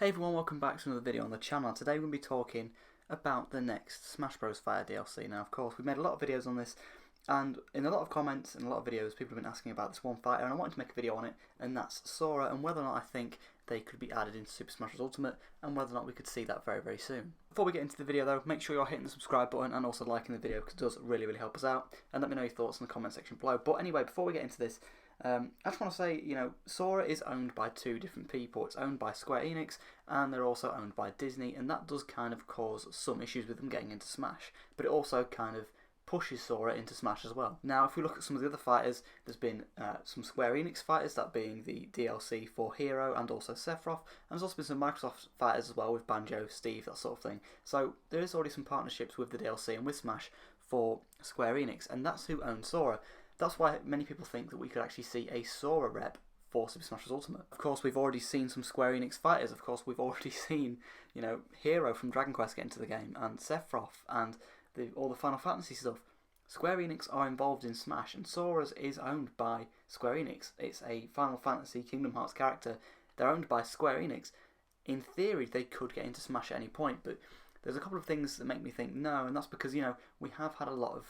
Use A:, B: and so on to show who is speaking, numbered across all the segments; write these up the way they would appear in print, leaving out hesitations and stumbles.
A: Hey everyone, welcome back to another video on the channel. Today we're going to be talking about the next Smash Bros. Fire DLC. Now of course we've made a lot of videos on this, and in a lot of comments and a lot of videos people have been asking about this one fighter, and I wanted to make a video on it, and that's Sora, and whether or not I think they could be added into Super Smash Bros. Ultimate, and whether or not we could see that very soon. Before we get into the video though, make sure you're hitting the subscribe button and also liking the video because it does really help us out, and let me know your thoughts in the comment section below. But anyway, before we get into this, I just want to say, Sora is owned by two different people. It's owned by Square Enix, and they're also owned by Disney, and that does kind of cause some issues with them getting into Smash, but it also kind of pushes Sora into Smash as well. Now, if we look at some of the other fighters, there's been some Square Enix fighters, that being the DLC for Hero and also Sephiroth, and there's also been some Microsoft fighters as well with Banjo, Steve, that sort of thing. So there is already some partnerships with the DLC and with Smash for Square Enix, and that's who owns Sora. That's why many people think that we could actually see a Sora rep for Super Smash Bros. Ultimate. Of course, we've already seen some Square Enix fighters. Of course, we've already seen, Hero from Dragon Quest get into the game, and Sephiroth, and all the Final Fantasy stuff. Square Enix are involved in Smash, and Sora's is owned by Square Enix. It's a Final Fantasy Kingdom Hearts character. They're owned by Square Enix. In theory, they could get into Smash at any point, but there's a couple of things that make me think no, and that's because, we have had a lot of,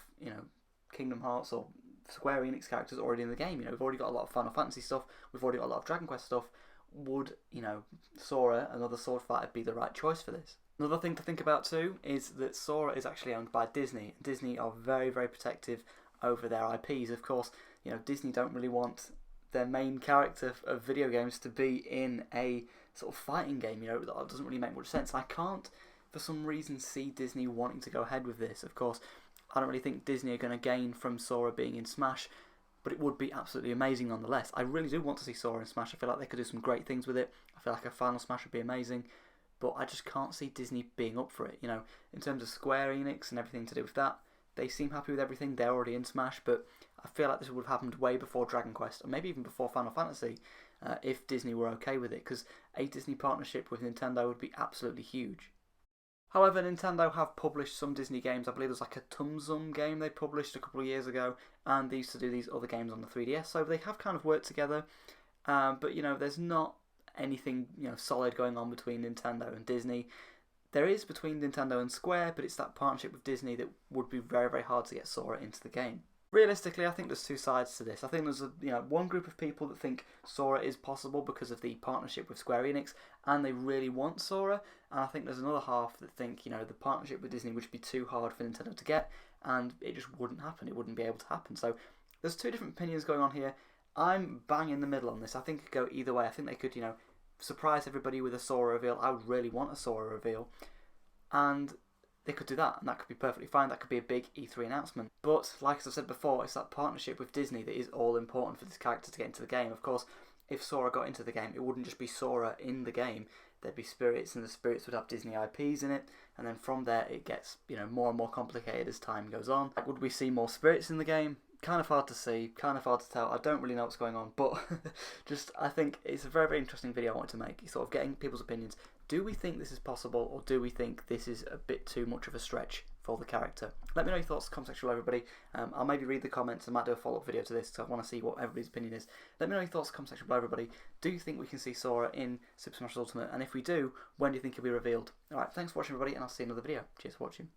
A: Kingdom Hearts or Square Enix characters already in the game. We've already got a lot of Final Fantasy stuff. We've already got a lot of Dragon Quest stuff. Would, Sora, another sword fighter, be the right choice for this? Another thing to think about too is that Sora is actually owned by Disney. Disney are very protective over their IPs. Of course, Disney don't really want their main character of video games to be in a sort of fighting game. That doesn't really make much sense. I can't, for some reason, see Disney wanting to go ahead with this. Of course, I don't really think Disney are going to gain from Sora being in Smash, but it would be absolutely amazing nonetheless. I really do want to see Sora in Smash. I feel like they could do some great things with it. I feel like a final Smash would be amazing, but I just can't see Disney being up for it. In terms of Square Enix and everything to do with that, they seem happy with everything. They're already in Smash, but I feel like this would have happened way before Dragon Quest, or maybe even before Final Fantasy, if Disney were okay with it, because a Disney partnership with Nintendo would be absolutely huge. However, Nintendo have published some Disney games. I believe there's like a Tum Zum game they published a couple of years ago, and they used to do these other games on the 3DS, so they have kind of worked together. But there's not anything solid going on between Nintendo and Disney. There is between Nintendo and Square, but it's that partnership with Disney that would be very hard to get Sora into the game. Realistically, I think there's two sides to this. I think there's one group of people that think Sora is possible because of the partnership with Square Enix, and they really want Sora. And I think there's another half that think the partnership with Disney would be too hard for Nintendo to get, and it just wouldn't happen. It wouldn't be able to happen. So there's two different opinions going on here. I'm bang in the middle on this. I think it could go either way. I think they could surprise everybody with a Sora reveal. I would really want a Sora reveal, and they could do that, and that could be perfectly fine. That could be a big E3 announcement. But, like as I said before, it's that partnership with Disney that is all important for this character to get into the game. Of course, if Sora got into the game, it wouldn't just be Sora in the game. There'd be spirits, and the spirits would have Disney IPs in it, and then from there it gets more and more complicated as time goes on. Would we see more spirits in the game? Kind of hard to see, kind of hard to tell. I don't really know what's going on, but I think it's a very interesting video I want to make. Sort of getting people's opinions. Do we think this is possible, or do we think this is a bit too much of a stretch for the character? Let me know your thoughts in the comment section below, everybody. I'll maybe read the comments. I might do a follow-up video to this because I want to see what everybody's opinion is. Let me know your thoughts in the comment section below, everybody. Do you think we can see Sora in Super Smash Bros. Ultimate? And if we do, when do you think he'll be revealed? Alright, thanks for watching, everybody, and I'll see you in another video. Cheers for watching.